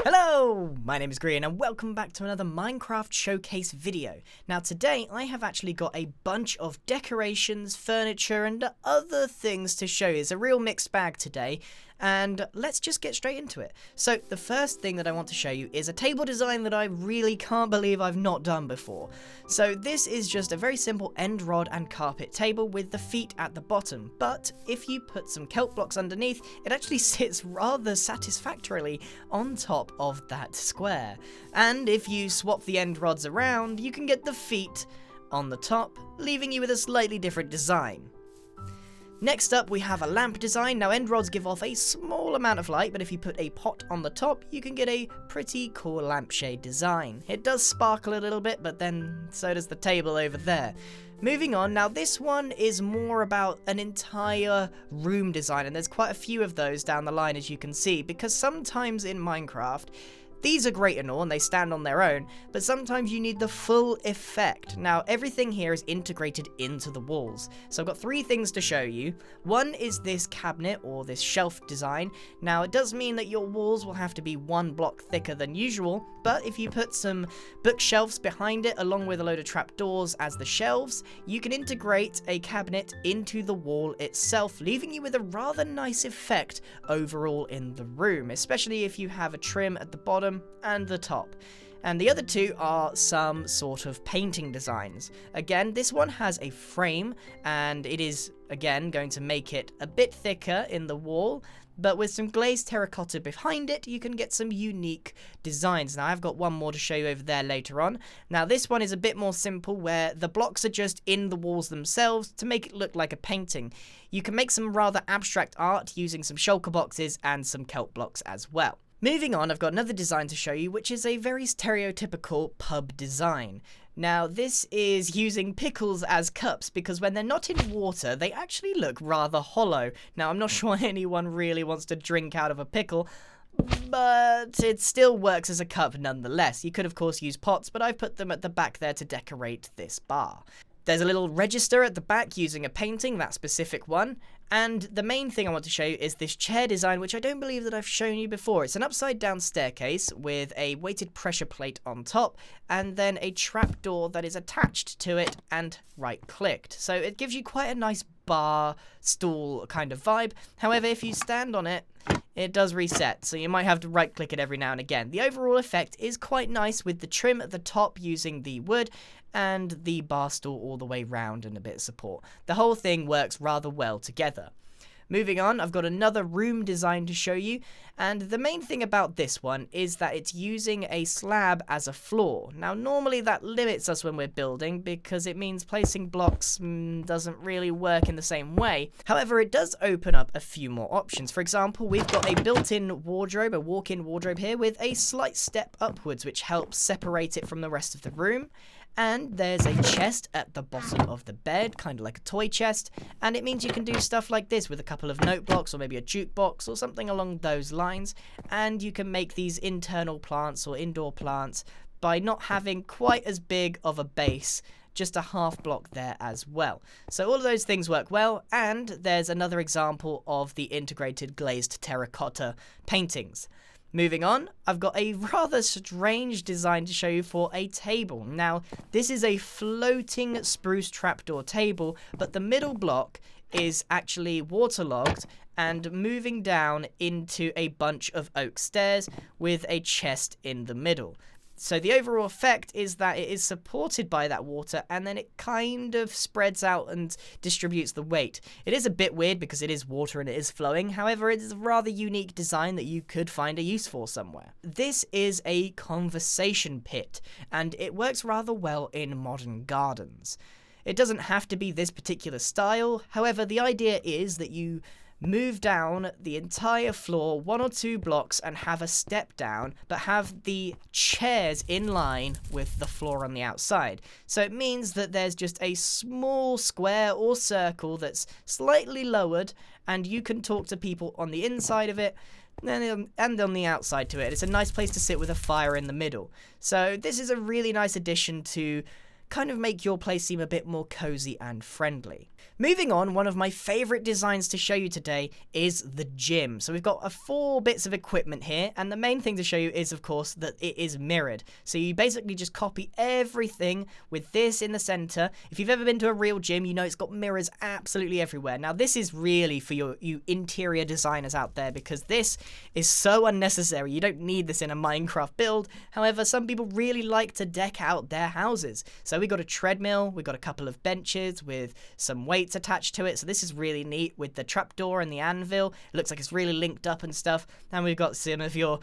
Hello, my name is Grian and welcome back to another Minecraft Showcase video. Now today I have actually got a bunch of decorations, furniture and other things to show you. It's a real mixed bag today and let's just get straight into it. So the first thing that I want to show you is a table design that I really can't believe I've not done before. So this is just a very simple end rod and carpet table with the feet at the bottom, but if you put some kelp blocks underneath, it actually sits rather satisfactorily on top of that square. And if you swap the end rods around, you can get the feet on the top, leaving you with a slightly different design. Next up we have a lamp design. Now end rods give off a small amount of light, but if you put a pot on the top, you can get a pretty cool lampshade design. It does sparkle a little bit, but then so does the table over there. Moving on, now this one is more about an entire room design, and there's quite a few of those down the line as you can see, because sometimes in Minecraft, these are great and all, and they stand on their own, but sometimes you need the full effect. Now, everything here is integrated into the walls. So I've got three things to show you. One is this cabinet, or this shelf design. Now, it does mean that your walls will have to be one block thicker than usual, but if you put some bookshelves behind it, along with a load of trapdoors as the shelves, you can integrate a cabinet into the wall itself, leaving you with a rather nice effect overall in the room, especially if you have a trim at the bottom and the top. And the other two are some sort of painting designs. Again, this one has a frame, and it is, again, going to make it a bit thicker in the wall, but with some glazed terracotta behind it, you can get some unique designs. Now, I've got one more to show you over there later on. Now, this one is a bit more simple, where the blocks are just in the walls themselves to make it look like a painting. You can make some rather abstract art using some shulker boxes and some kelp blocks as well. Moving on, I've got another design to show you, which is a very stereotypical pub design. Now, this is using pickles as cups, because when they're not in water, they actually look rather hollow. Now, I'm not sure anyone really wants to drink out of a pickle, but it still works as a cup nonetheless. You could, of course, use pots, but I've put them at the back there to decorate this bar. There's a little register at the back using a painting, that specific one. And the main thing I want to show you is this chair design, which I don't believe that I've shown you before. It's an upside down staircase with a weighted pressure plate on top and then a trapdoor that is attached to it and right clicked. So it gives you quite a nice bar stool kind of vibe. However, if you stand on it, it does reset, so you might have to right click it every now and again. The overall effect is quite nice with the trim at the top using the wood and the bar stool all the way round and a bit of support. The whole thing works rather well together. Moving on, I've got another room design to show you, and the main thing about this one is that it's using a slab as a floor. Now, normally that limits us when we're building because it means placing blocks doesn't really work in the same way. However, it does open up a few more options. For example, we've got a built-in wardrobe, a walk-in wardrobe here with a slight step upwards, which helps separate it from the rest of the room. And there's a chest at the bottom of the bed, kind of like a toy chest, and it means you can do stuff like this with a couple of note blocks or maybe a jukebox or something along those lines, and you can make these internal plants or indoor plants by not having quite as big of a base, just a half block there as well. So all of those things work well, and there's another example of the integrated glazed terracotta paintings. Moving on, I've got a rather strange design to show you for a table. Now, this is a floating spruce trapdoor table, but the middle block is actually waterlogged and moving down into a bunch of oak stairs with a chest in the middle. So the overall effect is that it is supported by that water and then it kind of spreads out and distributes the weight. It is a bit weird because it is water and it is flowing. However, it is a rather unique design that you could find a use for somewhere. This is a conversation pit and it works rather well in modern gardens. It doesn't have to be this particular style. However, the idea is that you move down the entire floor 1 or 2 blocks and have a step down, but have the chairs in line with the floor on the outside. So it means that there's just a small square or circle that's slightly lowered, and you can talk to people on the inside of it and on the outside to it. It's a nice place to sit with a fire in the middle. So this is a really nice addition to kind of make your place seem a bit more cozy and friendly. Moving on, one of my favorite designs to show you today is the gym. So we've got 4 bits of equipment here, and the main thing to show you is, of course, that it is mirrored. So you basically just copy everything with this in the center. If you've ever been to a real gym, you know it's got mirrors absolutely everywhere. Now, this is really for you interior designers out there, because this is so unnecessary. You don't need this in a Minecraft build. However, some people really like to deck out their houses. So we got a treadmill, we got a couple of benches with some weights attached to it, so this is really neat with the trapdoor and the anvil. It looks like it's really linked up and stuff, and we've got some of your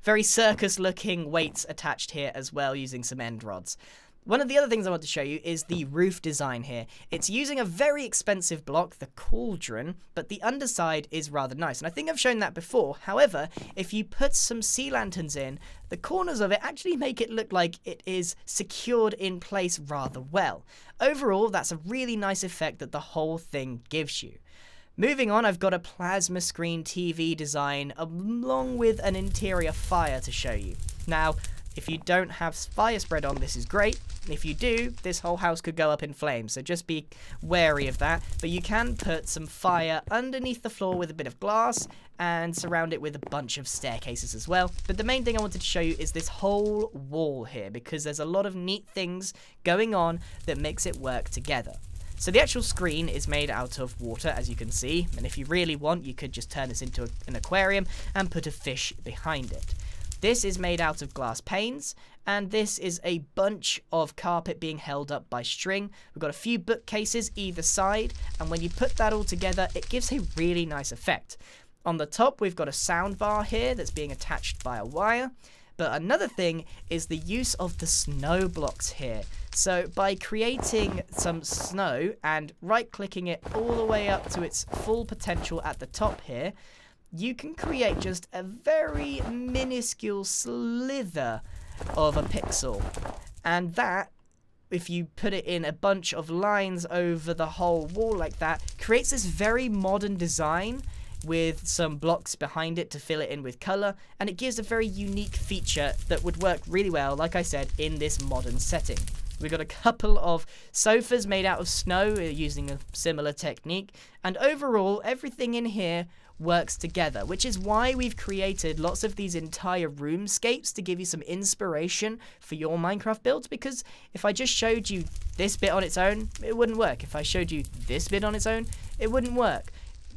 very circus looking weights attached here as well using some end rods. One of the other things I want to show you is the roof design here. It's using a very expensive block, the cauldron, but the underside is rather nice. And I think I've shown that before. However, if you put some sea lanterns in, the corners of it actually make it look like it is secured in place rather well. Overall, that's a really nice effect that the whole thing gives you. Moving on, I've got a plasma screen TV design along with an interior fire to show you. Now, if you don't have fire spread on, this is great. If you do, this whole house could go up in flames, so just be wary of that. But you can put some fire underneath the floor with a bit of glass and surround it with a bunch of staircases as well. But the main thing I wanted to show you is this whole wall here, because there's a lot of neat things going on that makes it work together. So the actual screen is made out of water, as you can see, and if you really want, you could just turn this into an aquarium and put a fish behind it. This is made out of glass panes, and this is a bunch of carpet being held up by string. We've got a few bookcases either side, and when you put that all together, it gives a really nice effect. On the top, we've got a sound bar here that's being attached by a wire. But another thing is the use of the snow blocks here. So by creating some snow and right-clicking it all the way up to its full potential at the top here, you can create just a very minuscule slither of a pixel. And that, if you put it in a bunch of lines over the whole wall like that, creates this very modern design with some blocks behind it to fill it in with color, and it gives a very unique feature that would work really well, like I said, in this modern setting. We've got a couple of sofas made out of snow using a similar technique, and overall everything in here works together, which is why we've created lots of these entire roomscapes to give you some inspiration for your Minecraft builds, because if I just showed you this bit on its own, it wouldn't work. If I showed you this bit on its own, it wouldn't work.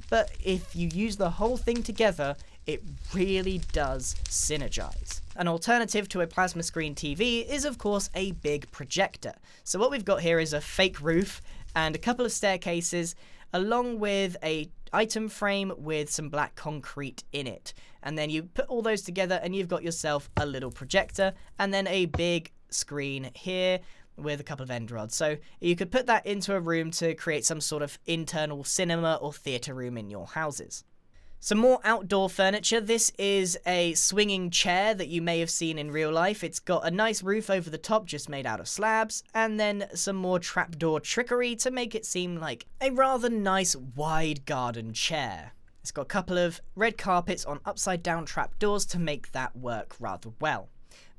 But if you use the whole thing together, it really does synergize. An alternative to a plasma screen TV is, of course, a big projector. So what we've got here is a fake roof and a couple of staircases, along with a item frame with some black concrete in it. And then you put all those together and you've got yourself a little projector and then a big screen here with a couple of end rods. So you could put that into a room to create some sort of internal cinema or theatre room in your houses. Some more outdoor furniture. This is a swinging chair that you may have seen in real life. It's got a nice roof over the top just made out of slabs, and then some more trapdoor trickery to make it seem like a rather nice wide garden chair. It's got a couple of red carpets on upside down trapdoors to make that work rather well.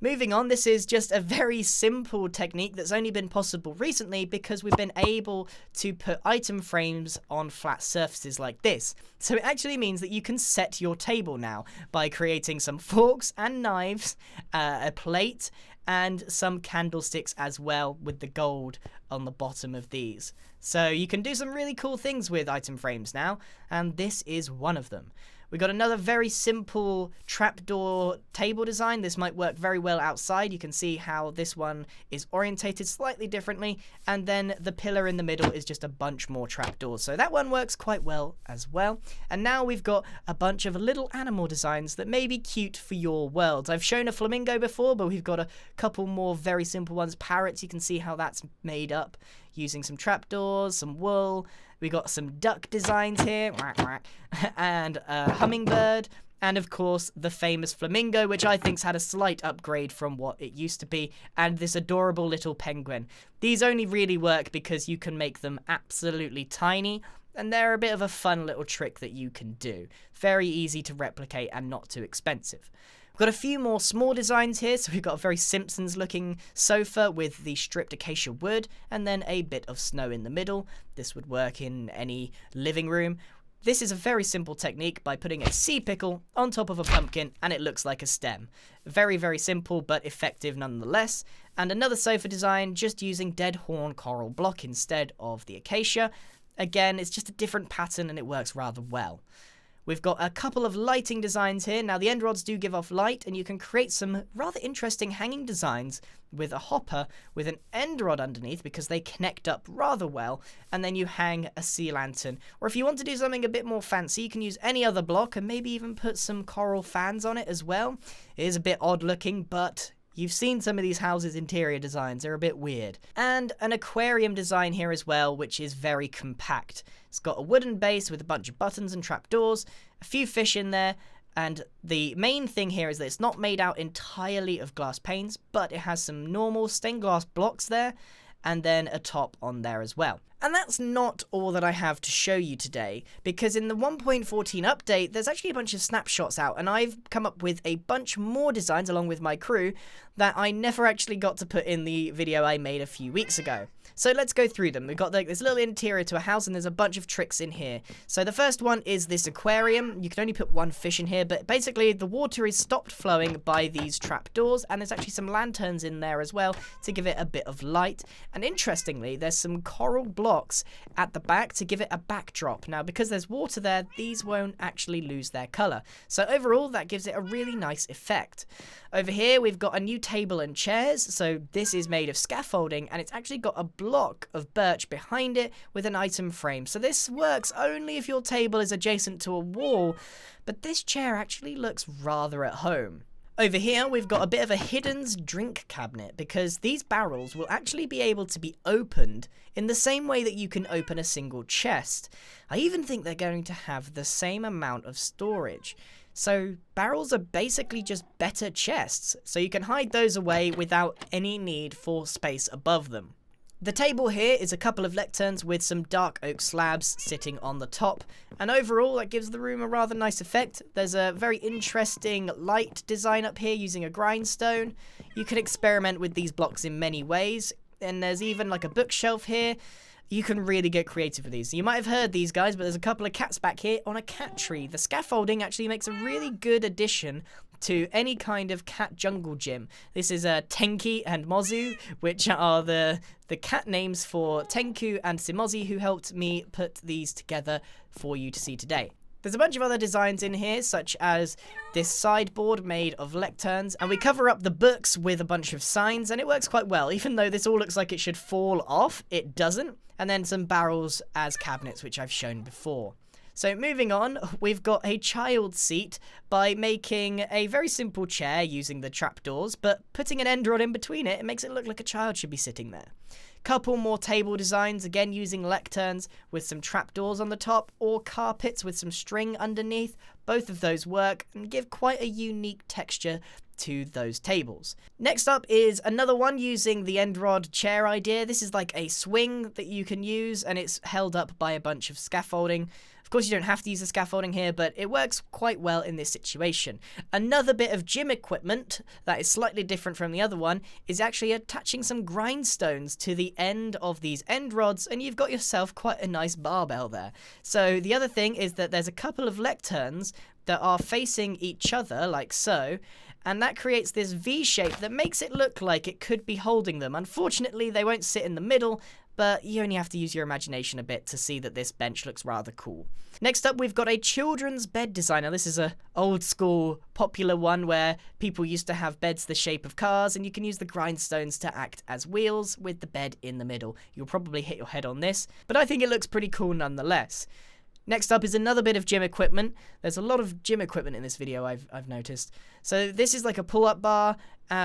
Moving on, this is just a very simple technique that's only been possible recently because we've been able to put item frames on flat surfaces like this. So it actually means that you can set your table now by creating some forks and knives, a plate, and some candlesticks as well with the gold on the bottom of these. So you can do some really cool things with item frames now, and this is one of them. We got another very simple trapdoor table design. This might work very well outside. You can see how this one is orientated slightly differently, and then the pillar in the middle is just a bunch more trapdoors. So that one works quite well as well. And now we've got a bunch of little animal designs that may be cute for your worlds. I've shown a flamingo before, but we've got a couple more very simple ones. Parrots, you can see how that's made up using some trapdoors, some wool. We got some duck designs here, and a hummingbird, and of course the famous flamingo, which I think's had a slight upgrade from what it used to be, and this adorable little penguin. These only really work because you can make them absolutely tiny, and they're a bit of a fun little trick that you can do. Very easy to replicate and not too expensive. Got a few more small designs here, so we've got a very Simpsons looking sofa with the stripped acacia wood and then a bit of snow in the middle. This would work in any living room. This is a very simple technique by putting a sea pickle on top of a pumpkin and it looks like a stem. Very, very simple but effective nonetheless. And another sofa design just using dead horn coral block instead of the acacia. Again, it's just a different pattern and it works rather well. We've got a couple of lighting designs here. Now the end rods do give off light and you can create some rather interesting hanging designs with a hopper with an end rod underneath because they connect up rather well, and then you hang a sea lantern. Or if you want to do something a bit more fancy, you can use any other block and maybe even put some coral fans on it as well. It is a bit odd looking, but you've seen some of these houses' interior designs, they're a bit weird. And an aquarium design here as well, which is very compact. It's got a wooden base with a bunch of buttons and trapdoors, a few fish in there, and the main thing here is that it's not made out entirely of glass panes, but it has some normal stained glass blocks there, and then a top on there as well. And that's not all that I have to show you today, because in the 1.14 update, there's actually a bunch of snapshots out, and I've come up with a bunch more designs along with my crew that I never actually got to put in the video I made a few weeks ago. So let's go through them. We've got this little interior to a house, and there's a bunch of tricks in here. So the first one is this aquarium. You can only put one fish in here, but basically the water is stopped flowing by these trapdoors, and there's actually some lanterns in there as well to give it a bit of light. And interestingly, there's some coral blocks at the back to give it a backdrop. Now, because there's water there, these won't actually lose their color. So overall, that gives it a really nice effect. Over here, we've got a new table and chairs. So this is made of scaffolding, and it's actually got a block of birch behind it with an item frame. So this works only if your table is adjacent to a wall, but this chair actually looks rather at home. Over here, we've got a bit of a hidden drink cabinet because these barrels will actually be able to be opened in the same way that you can open a single chest. I even think they're going to have the same amount of storage. So barrels are basically just better chests, so you can hide those away without any need for space above them. The table here is a couple of lecterns with some dark oak slabs sitting on the top, and overall that gives the room a rather nice effect. There's a very interesting light design up here using a grindstone. You can experiment with these blocks in many ways, and there's even like a bookshelf here. You can really get creative with these. You might have heard these guys, but there's a couple of cats back here on a cat tree. The scaffolding actually makes a really good addition to any kind of cat jungle gym. This is Tenki and Mozu, which are the cat names for Tenku and Simozi, who helped me put these together for you to see today. There's a bunch of other designs in here, such as this sideboard made of lecterns, and we cover up the books with a bunch of signs, and it works quite well. Even though this all looks like it should fall off, it doesn't. And then some barrels as cabinets, which I've shown before. So moving on, we've got a child seat by making a very simple chair using the trapdoors, but putting an end rod in between it makes it look like a child should be sitting there. Couple more table designs, again using lecterns with some trapdoors on the top, or carpets with some string underneath. Both of those work and give quite a unique texture to those tables. Next up is another one using the end rod chair idea. This is like a swing that you can use, and it's held up by a bunch of scaffolding. Of course, you don't have to use the scaffolding here, but it works quite well in this situation. Another bit of gym equipment that is slightly different from the other one is actually attaching some grindstones to the end of these end rods, and you've got yourself quite a nice barbell there. So the other thing is that there's a couple of lecterns that are facing each other, like so, and that creates this V shape that makes it look like it could be holding them. Unfortunately, they won't sit in the middle, but you only have to use your imagination a bit to see that this bench looks rather cool. Next up, we've got a children's bed design. Now, this is a old school popular one where people used to have beds the shape of cars, and you can use the grindstones to act as wheels with the bed in the middle. You'll probably hit your head on this, but I think it looks pretty cool nonetheless. Next up is another bit of gym equipment. There's a lot of gym equipment in this video, I've noticed. So this is like a pull-up bar,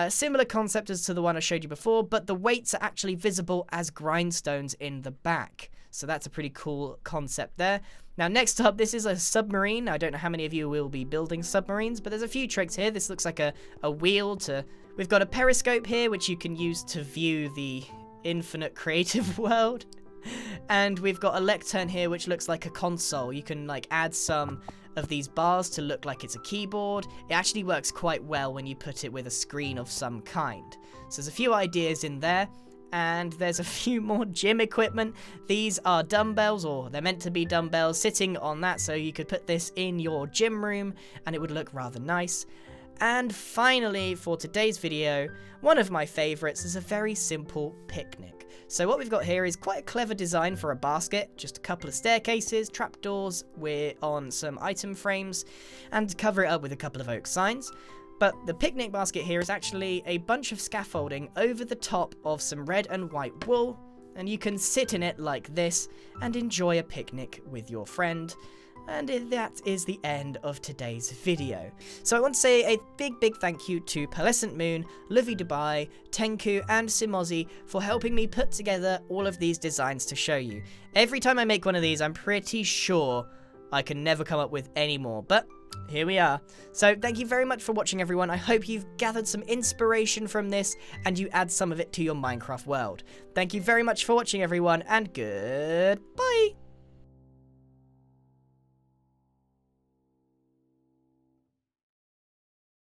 similar concept as to the one I showed you before, but the weights are actually visible as grindstones in the back. So that's a pretty cool concept there. Now next up, this is a submarine. I don't know how many of you will be building submarines, but there's a few tricks here. This looks like a wheel to... We've got a periscope here, which you can use to view the infinite creative world. And we've got a lectern here which looks like a console. You can like add some of these bars to look like it's a keyboard. It actually works quite well when you put it with a screen of some kind. So there's a few ideas in there. And there's a few more gym equipment. These are dumbbells, or they're meant to be dumbbells, sitting on that, so you could put this in your gym room and it would look rather nice. And finally, for today's video, one of my favorites is a very simple picnic. So what we've got here is quite a clever design for a basket, just a couple of staircases, trapdoors, we're on some item frames, and cover it up with a couple of oak signs. But the picnic basket here is actually a bunch of scaffolding over the top of some red and white wool, and you can sit in it like this and enjoy a picnic with your friend. And that is the end of today's video. So I want to say a big thank you to Pearlescent Moon, Lovey Dubai, Tenku and Simozi for helping me put together all of these designs to show you. Every time I make one of these, I'm pretty sure I can never come up with any more, but here we are. So thank you very much for watching, everyone. I hope you've gathered some inspiration from this and you add some of it to your Minecraft world. Thank you very much for watching, everyone, and goodbye.